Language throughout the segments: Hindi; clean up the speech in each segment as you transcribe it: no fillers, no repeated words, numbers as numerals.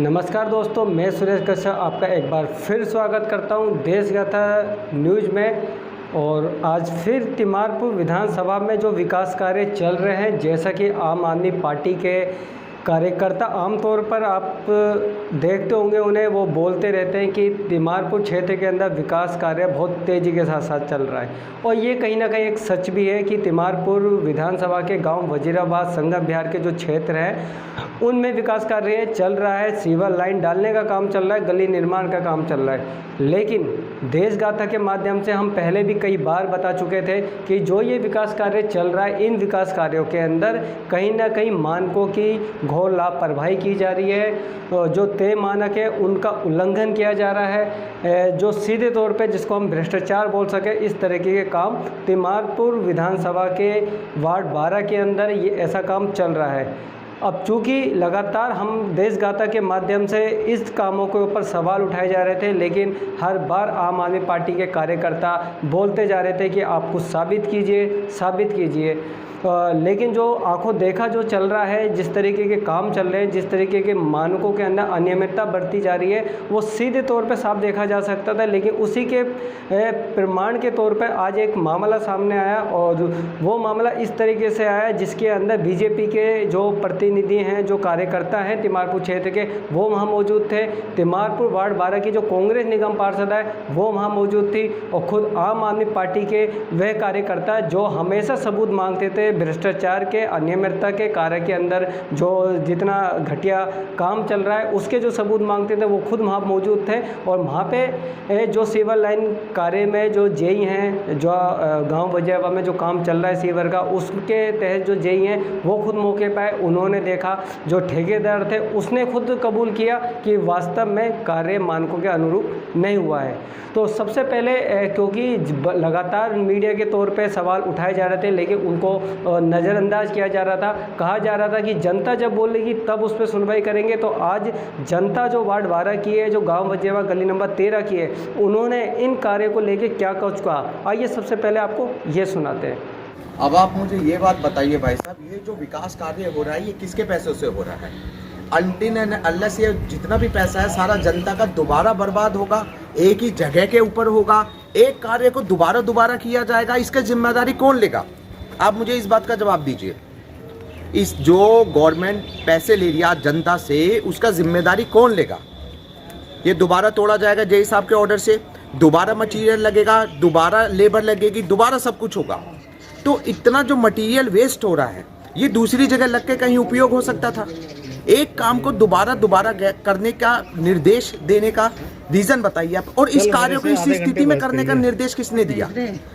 नमस्कार दोस्तों, मैं सुरेश कश्यप आपका एक बार फिर स्वागत करता हूं देशगाथा न्यूज़ में। और आज फिर तिमारपुर विधानसभा में जो विकास कार्य चल रहे हैं, जैसा कि आम आदमी पार्टी के कार्यकर्ता आमतौर पर आप देखते होंगे, उन्हें वो बोलते रहते हैं कि तिमारपुर क्षेत्र के अंदर विकास कार्य बहुत तेज़ी के साथ साथ चल रहा है। और ये कहीं ना कहीं एक सच भी है कि तिमारपुर विधानसभा के गांव वजीराबाद संगम बिहार के जो क्षेत्र हैं उनमें विकास कार्य चल रहा है। सीवर लाइन डालने का काम चल रहा है, गली निर्माण का काम चल रहा है। लेकिन देशगाथा के माध्यम से हम पहले भी कई बार बता चुके थे कि जो ये विकास कार्य चल रहा है, इन विकास कार्यों के अंदर कहीं ना कहीं मानकों की घोर लापरवाही की जा रही है। जो तय मानक है उनका उल्लंघन किया जा रहा है, जो सीधे तौर पे जिसको हम भ्रष्टाचार बोल सके, इस तरीके के काम तिमारपुर विधानसभा के वार्ड 12 के अंदर ये ऐसा काम चल रहा है। अब चूँकि लगातार हम देशगाथा के माध्यम से इस कामों के ऊपर सवाल उठाए जा रहे थे, लेकिन हर बार आम आदमी पार्टी के कार्यकर्ता बोलते जा रहे थे कि आप कुछ साबित कीजिए। लेकिन जो आंखों देखा जो चल रहा है, जिस तरीके के काम चल रहे हैं, जिस तरीके के मानकों के अंदर अनियमितता बढ़ती जा रही है, वो सीधे तौर पे साफ देखा जा सकता था। लेकिन उसी के प्रमाण के तौर पर आज एक मामला सामने आया, और वो मामला इस तरीके से आया जिसके अंदर बीजेपी के जो प्रतिनिधि हैं, जो कार्यकर्ता हैं तिमारपुर क्षेत्र के, वो वहाँ मौजूद थे। तिमारपुर वार्ड 12 की जो कांग्रेस निगम पार्षद है वो वहाँ मौजूद थी, और खुद आम आदमी पार्टी के वह कार्यकर्ता जो हमेशा सबूत मांगते थे भ्रष्टाचार के, अनियमितता के कार्य के अंदर जो जितना घटिया काम चल रहा है उसके जो सबूत मांगते थे, वो खुद वहाँ मौजूद थे। और वहाँ पे जो सीवर लाइन कार्य में जो जेई हैं, जो गांव वजीराबाद में जो काम चल रहा है सीवर का, उसके तहत जो जेई हैं वो खुद मौके पर आए। उन्होंने देखा, जो ठेकेदार थे उसने खुद कबूल किया कि वास्तव में कार्य मानकों के अनुरूप नहीं हुआ है। तो सबसे पहले क्योंकि लगातार मीडिया के तौर पे सवाल उठाए जा रहे थे, लेकिन उनको नज़रअंदाज किया जा रहा था। कहा जा रहा था कि जनता जब बोलेगी तब उस पर सुनवाई करेंगे। तो आज जनता जो वार्ड 12 की है, जो गांव वजीराबाद गली नंबर 13 की है, उन्होंने इन कार्यों को लेके क्या कुछ कहा, आइए सबसे पहले आपको ये सुनाते हैं। अब आप मुझे ये बात बताइए भाई साहब, ये जो विकास कार्य हो रहा है ये किसके पैसों से हो रहा है? अल्टीन एंड अनलेस ये जितना भी पैसा है सारा जनता का दोबारा बर्बाद होगा, एक ही जगह के ऊपर होगा, एक कार्य को दोबारा किया जाएगा, इसका जिम्मेदारी कौन लेगा? आप मुझे इस बात का जवाब दीजिए। इस जो गवर्नमेंट पैसे ले रही है जनता से, उसका जिम्मेदारी कौन लेगा? ये दोबारा तोड़ा जाएगा जेई साहब के ऑर्डर से, दोबारा मटेरियल लगेगा, दोबारा लेबर लगेगी, दोबारा सब कुछ होगा। तो इतना जो मटेरियल वेस्ट हो रहा है, ये दूसरी जगह लग के कहीं उपयोग हो सकता था। एक काम को दोबारा करने का निर्देश देने का रीजन बताइए आप। और इस कार्य को इस स्थिति में करने का निर्देश किसने दिया?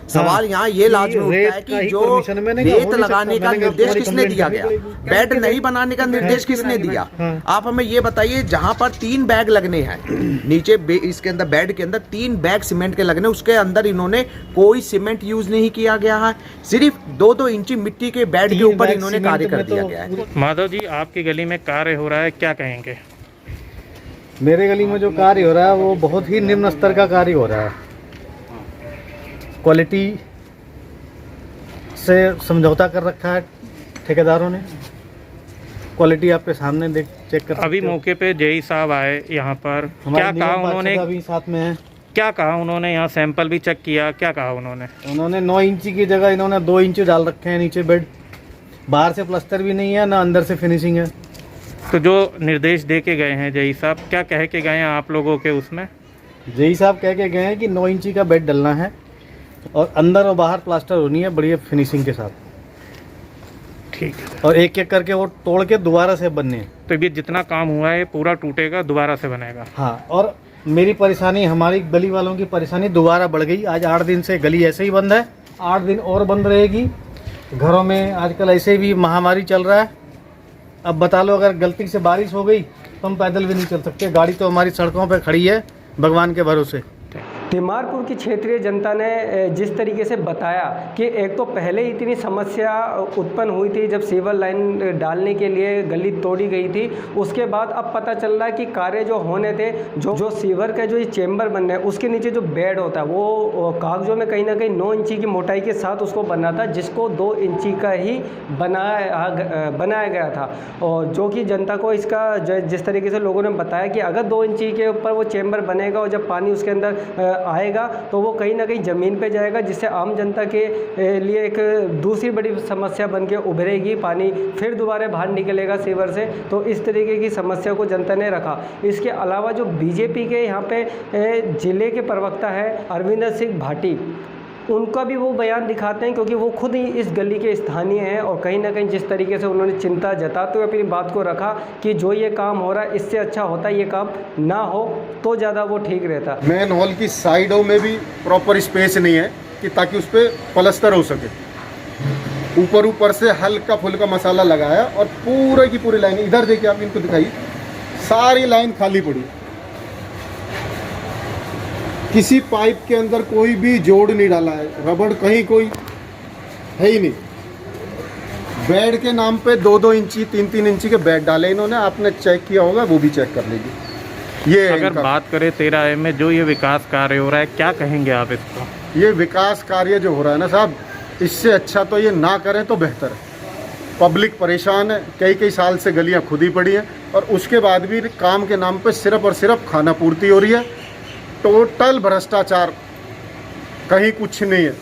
सवाल यहाँ ये लाजमी उठता है कि जो रेत लगाने का निर्देश किसने दिया गया, बेड नहीं बनाने का निर्देश किसने दिया? आप हमें ये बताइए, जहाँ पर 3 बैग लगने हैं नीचे इसके अंदर, बेड के अंदर 3 बैग सीमेंट के लगने, उसके अंदर इन्होंने कोई सीमेंट यूज नहीं किया गया है, सिर्फ 2-2 इंची मिट्टी के बेड के ऊपर इन्होंने कार्य कर दिया गया है। माधव जी, आपकी गली में कार्य हो रहा है, क्या कहेंगे? मेरे गली में जो कार्य हो रहा है वो बहुत ही निम्न स्तर का कार्य हो रहा है। क्वालिटी से समझौता कर रखा है ठेकेदारों ने। क्वालिटी आपके सामने चेक कर। अभी मौके पे जेई साहब आए यहाँ पर, क्या कहा उन्होंने? अभी साथ में है। क्या कहा उन्होंने? यहाँ सैंपल भी चेक किया, क्या कहा उन्होंने? 9 इंची की जगह इन्होंने 2 इंच डाल रखे हैं नीचे बेड। बाहर से प्लास्टर भी नहीं है, ना अंदर से फिनिशिंग है। तो जो निर्देश दे के गए हैं जेई साहब, क्या कह के गए हैं आप लोगों के? उसमें जेई साहब कह के गए हैं कि 9 इंची का बेड डलना है और अंदर और बाहर प्लास्टर होनी है बढ़िया फिनिशिंग के साथ। ठीक है। और एक करके वो तोड़ के दोबारा से बनने हैं। तो ये जितना काम हुआ है पूरा टूटेगा, दोबारा से बनेगा? हाँ। और मेरी परेशानी, हमारी गली वालों की परेशानी दोबारा बढ़ गई। आज 8 दिन से गली ऐसे ही बंद है, 8 दिन और बंद रहेगी। घरों में आजकल ऐसे भी महामारी चल रहा है। अब बता लो, अगर गलती से बारिश हो गई तो हम पैदल भी नहीं चल सकते। गाड़ी तो हमारी सड़कों पे खड़ी है भगवान के भरोसे। तिमारपुर की क्षेत्रीय जनता ने जिस तरीके से बताया कि एक तो पहले इतनी समस्या उत्पन्न हुई थी जब सीवर लाइन डालने के लिए गली तोड़ी गई थी, उसके बाद अब पता चल रहा है कि कार्य जो होने थे, जो सीवर का जो ये चेंबर बनना है उसके नीचे जो बेड होता है वो कागजों में कहीं ना कहीं 9 इंची की मोटाई के साथ उसको बनना था, जिसको 2 इंची का ही बनाया गया था। और जो कि जनता को इसका जिस तरीके से लोगों ने बताया कि अगर 2 इंची के ऊपर वो चेंबर बनेगा और जब पानी उसके अंदर आएगा तो वो कहीं ना कहीं ज़मीन पे जाएगा, जिससे आम जनता के लिए एक दूसरी बड़ी समस्या बन के उभरेगी, पानी फिर दोबारा बाहर निकलेगा सीवर से। तो इस तरीके की समस्या को जनता ने रखा। इसके अलावा जो बीजेपी के यहाँ पे ज़िले के प्रवक्ता है अरविंदर सिंह भाटी, उनका भी वो बयान दिखाते हैं क्योंकि वो खुद ही इस गली के स्थानीय हैं और कहीं ना कहीं जिस तरीके से उन्होंने चिंता जताते हुए अपनी बात को रखा कि जो ये काम हो रहा है इससे अच्छा होता ये काम ना हो तो ज़्यादा वो ठीक रहता। मेन हॉल की साइडों में भी प्रॉपर स्पेस नहीं है कि ताकि उस पर प्लास्टर हो सके। ऊपर से हल्का फुल्का मसाला लगाया और पूरे की पूरी लाइन, इधर देखिए आप, इनको दिखाइए, सारी लाइन खाली पड़ी, किसी पाइप के अंदर कोई भी जोड़ नहीं डाला है, रबड़ कहीं कोई है ही नहीं। बेड के नाम पे 2-2 इंची 3-3 इंची के बेड डाले इन्होंने, आपने चेक किया होगा, वो भी चेक कर लीजिए। ये अगर बात करें 13A में जो ये विकास कार्य हो रहा है, क्या कहेंगे आप इसको? ये विकास कार्य जो हो रहा है ना साहब, इससे अच्छा तो ये ना करें तो बेहतर है। पब्लिक परेशान है, कई साल से गलियां खुदी पड़ी हैं और उसके बाद भी काम के नाम पे सिर्फ और सिर्फ खाना पूर्ति हो रही है। टोटल भ्रष्टाचार, कहीं कुछ नहीं है।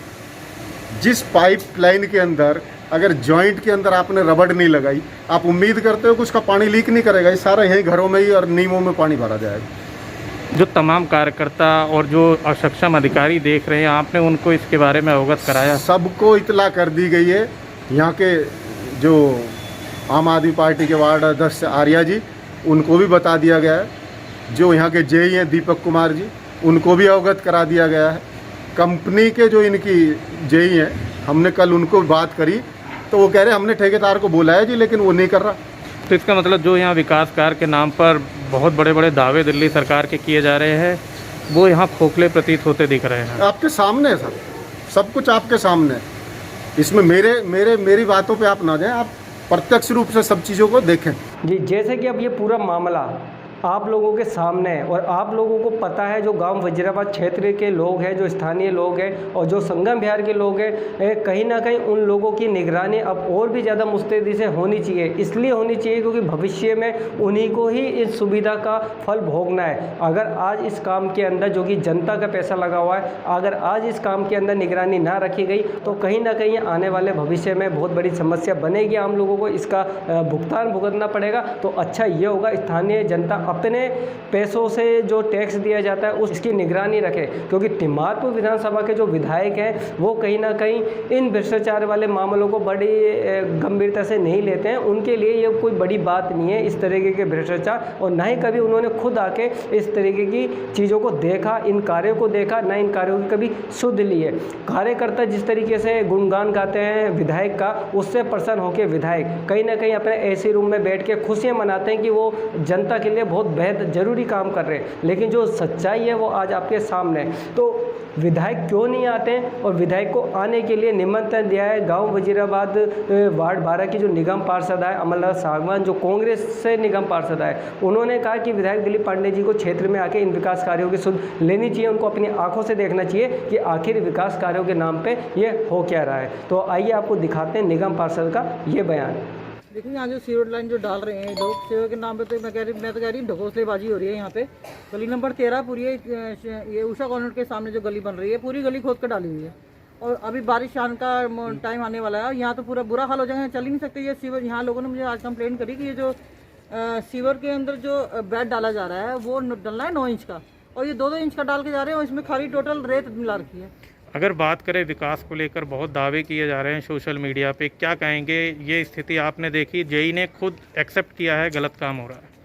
जिस पाइप लाइन के अंदर अगर जॉइंट के अंदर आपने रबड़ नहीं लगाई, आप उम्मीद करते हो कि उसका पानी लीक नहीं करेगा? ये सारा यहीं घरों में ही और नीमों में पानी भरा जाएगा। जो तमाम कार्यकर्ता और जो अक्षम अधिकारी देख रहे हैं, आपने उनको इसके बारे में अवगत कराया? सबको इतला कर दी गई है। यहाँ के जो आम आदमी पार्टी के वार्ड अध्यक्ष आर्या जी, उनको भी बता दिया गया है। जो यहाँ के जेई हैं दीपक कुमार जी, उनको भी अवगत करा दिया गया है। कंपनी के जो इनकी जेई हैं, हमने कल उनको बात करी तो वो कह रहे हमने ठेकेदार को बोला है जी, लेकिन वो नहीं कर रहा। तो इसका मतलब जो यहाँ विकास कार्य के नाम पर बहुत बड़े बड़े दावे दिल्ली सरकार के किए जा रहे हैं, वो यहाँ खोखले प्रतीत होते दिख रहे हैं। आपके सामने है सर, सब कुछ आपके सामने है। इसमें मेरी बातों पे आप ना जाएं, आप प्रत्यक्ष रूप से सब चीज़ों को देखें। जी, जैसे कि अब ये पूरा मामला आप लोगों के सामने है और आप लोगों को पता है, जो गांव वजीराबाद क्षेत्र के लोग हैं, जो स्थानीय लोग हैं और जो संगम बिहार के लोग हैं, कहीं ना कहीं उन लोगों की निगरानी अब और भी ज़्यादा मुस्तैदी से होनी चाहिए। इसलिए होनी चाहिए क्योंकि भविष्य में उन्हीं को ही इस सुविधा का फल भोगना है। अगर आज इस काम के अंदर, जो कि जनता का पैसा लगा हुआ है, अगर आज इस काम के अंदर निगरानी ना रखी गई तो कहीं ना कहीं आने वाले भविष्य में बहुत बड़ी समस्या बनेगी। आम लोगों को इसका भुगतान भुगतना पड़ेगा। तो अच्छा ये होगा, स्थानीय जनता अपने पैसों से जो टैक्स दिया जाता है उसकी निगरानी रखे, क्योंकि तिमारपुर विधानसभा के जो विधायक हैं वो कहीं ना कहीं इन भ्रष्टाचार वाले मामलों को बड़ी गंभीरता से नहीं लेते हैं। उनके लिए ये कोई बड़ी बात नहीं है इस तरीके के भ्रष्टाचार, और ना ही कभी उन्होंने खुद आके इस तरीके की चीज़ों को देखा, इन कार्यों को देखा, ना इन कार्यों की कभी सुध ली है। कार्यकर्ता जिस तरीके से गुणगान गाते हैं विधायक का, उससे प्रसन्न होकर विधायक कहीं ना कहीं अपने एसी रूम में बैठ के खुशियाँ मनाते हैं कि वो जनता के लिए बहुत बेहद जरूरी काम कर रहे हैं। लेकिन जो सच्चाई है वो आज आपके सामने है। तो विधायक क्यों नहीं आते हैं, और विधायक को आने के लिए निमंत्रण दिया है गांव वजीराबाद वार्ड 12 की जो निगम पार्षद है अमरनाथ सागवान, जो कांग्रेस से निगम पार्षद है। उन्होंने कहा कि विधायक दिलीप पांडे जी को क्षेत्र में आके इन विकास कार्यों की सुध लेनी चाहिए, उनको अपनी आंखों से देखना चाहिए कि आखिर विकास कार्यों के नाम पे ये हो क्या रहा है। तो आइए आपको दिखाते हैं निगम पार्षद का ये बयान। देखिए यहाँ जो सीवर लाइन जो डाल रहे हैं लोग, सेवा के नाम पे, तो मैं तो कह रही हूँ ढकोसलेबाजी हो रही है। यहाँ पे गली नंबर 13 पूरी ये उषा कॉर्नर के सामने जो गली बन रही है, पूरी गली खोद कर डाली हुई है। और अभी बारिश आने का टाइम आने वाला है, यहाँ तो पूरा बुरा हाल हो जाएगा, चल ही नहीं सकते ये सीवर। यहाँ लोगों ने मुझे आज कंप्लेन करी कि ये जो सीवर के अंदर जो बेड डाला जा रहा है वो डलना है 9 इंच का, और ये 2-2 इंच का डाल के जा रहे हैं, और इसमें खाली टोटल रेत मिला रखी है। अगर बात करें विकास को लेकर बहुत दावे किए जा रहे हैं सोशल मीडिया पे, क्या कहेंगे? ये स्थिति आपने देखी, जेई ने खुद एक्सेप्ट किया है गलत काम हो रहा है।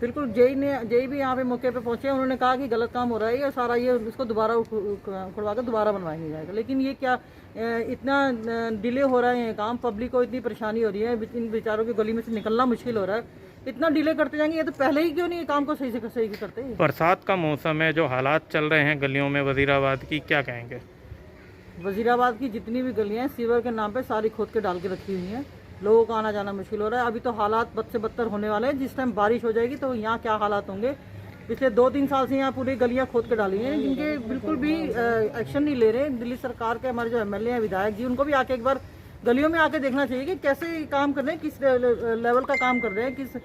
बिल्कुल, जेई भी यहाँ पे मौके पे पहुंचे, उन्होंने कहा कि गलत काम हो रहा है, ये सारा ये इसको दोबारा उखड़वा कर दोबारा बनवाया जाएगा। लेकिन ये क्या इतना डिले हो रहा है ये काम, पब्लिक को इतनी परेशानी हो रही है, इन बेचारों की गली में से निकलना मुश्किल हो रहा है। इतना डिले करते जाएंगे। ये तो पहले ही क्यों नहीं ये काम को सही करते। बरसात का मौसम है, जो हालात चल रहे हैं गलियों में वजीराबाद की, क्या कहेंगे? वजीराबाद की जितनी भी गलियां हैं सीवर के नाम पे सारी खोद के डाल के रखी हुई हैं, लोगों का आना जाना मुश्किल हो रहा है। अभी तो हालात बद से बदतर होने वाले हैं। जिस टाइम बारिश हो जाएगी तो यहाँ क्या हालात होंगे। पिछले 2-3 साल से यहाँ पूरी गलियाँ खोद के डाली हैं, जिनके बिल्कुल भी एक्शन नहीं ले रहे। दिल्ली सरकार के हमारे जो एमएलए हैं, विधायक जी, उनको भी आके एक बार गलियों में आके देखना चाहिए कि कैसे काम कर रहे हैं, किस लेवल का काम कर रहे हैं, किस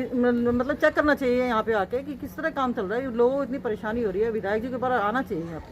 मतलब चेक करना चाहिए यहाँ पे आके कि किस तरह काम चल रहा है। लोगों को इतनी परेशानी हो रही है, विधायक जी के ऊपर आना चाहिए यहाँ पे।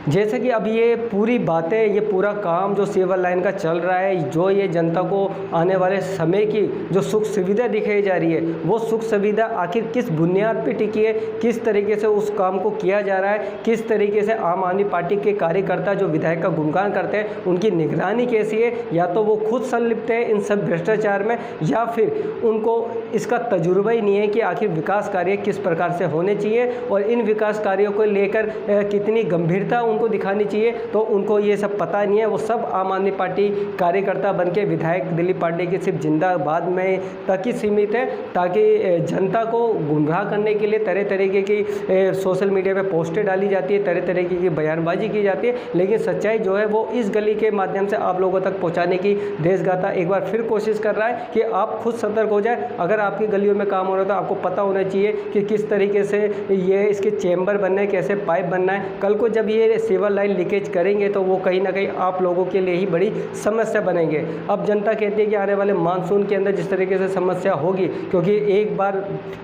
जैसे कि अब ये पूरी बातें, ये पूरा काम जो सिल्वर लाइन का चल रहा है, जो ये जनता को आने वाले समय की जो सुख सुविधा दिखाई जा रही है, वो सुख सुविधा आखिर किस बुनियाद पे टिकी है, किस तरीके से उस काम को किया जा रहा है, किस तरीके से आम आदमी पार्टी के कार्यकर्ता जो विधायक का गुणगान करते हैं उनकी निगरानी कैसी है, या तो वो खुद संलिप्त है इन सब भ्रष्टाचार में, या फिर उनको इसका तजुर्बा ही नहीं है कि आखिर विकास कार्य किस प्रकार से होने चाहिए और इन विकास कार्यों को लेकर कितनी गंभीरता उनको दिखानी चाहिए। तो उनको ये सब पता नहीं है। वो सब आम आदमी पार्टी कार्यकर्ता बन के विधायक दिल्ली पांडे के सिर्फ जिंदाबाद में तक ही सीमित है, ताकि जनता को गुमराह करने के लिए तरह तरीके की सोशल मीडिया पे पोस्टें डाली जाती है, तरह तरीके की बयानबाजी की जाती है। लेकिन सच्चाई जो है वो इस गली के माध्यम से आप लोगों तक पहुँचाने की देशगाता एक बार फिर कोशिश कर रहा है कि आप खुद सतर्क हो जाए। अगर आपकी गलियों में काम हो रहा है तो आपको पता होना चाहिए कि किस तरीके से ये इसके चैम्बर बनना है, कैसे पाइप बनना है। कल को जब ये सिवर लाइन लीकेज करेंगे तो वो कहीं ना कहीं आप लोगों के लिए ही बड़ी समस्या बनेंगे। अब जनता कहती है कि आने वाले मानसून के अंदर जिस तरीके से समस्या होगी, क्योंकि एक बार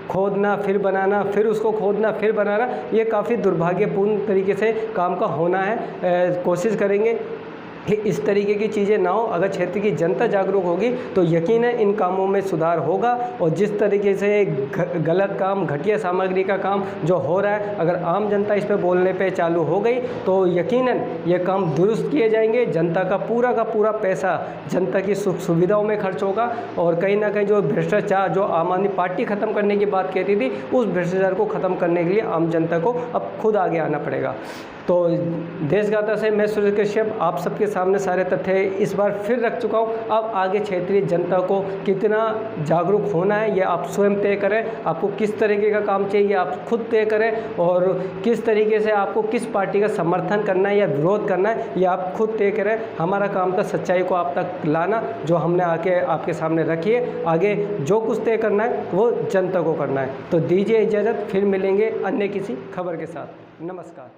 खोदना फिर बनाना, फिर उसको खोदना फिर बनाना, ये काफ़ी दुर्भाग्यपूर्ण तरीके से काम का होना है। कोशिश करेंगे कि इस तरीके की चीज़ें ना हो। अगर क्षेत्र की जनता जागरूक होगी तो यकीनन इन कामों में सुधार होगा। और जिस तरीके से गलत काम, घटिया सामग्री का काम जो हो रहा है, अगर आम जनता इस पे बोलने पे चालू हो गई तो यकीनन ये काम दुरुस्त किए जाएंगे। जनता का पूरा पैसा जनता की सुख सुविधाओं में खर्च होगा और कहीं ना कहीं जो भ्रष्टाचार, जो आम आदमी पार्टी ख़त्म करने की बात कहती थी, उस भ्रष्टाचार को ख़त्म करने के लिए आम जनता को अब खुद आगे आना पड़ेगा। तो देशगाता से मैं सुरेश कश्यप आप सबके सामने सारे तथ्य इस बार फिर रख चुका हूँ। अब आगे क्षेत्रीय जनता को कितना जागरूक होना है ये आप स्वयं तय करें। आपको किस तरीके का काम चाहिए आप खुद तय करें, और किस तरीके से आपको किस पार्टी का समर्थन करना है या विरोध करना है ये आप खुद तय करें। हमारा काम था सच्चाई को आप तक लाना, जो हमने आके आपके सामने रखी है। आगे जो कुछ तय करना है वो जनता को करना है। तो दीजिए इजाज़त, फिर मिलेंगे अन्य किसी खबर के साथ। नमस्कार।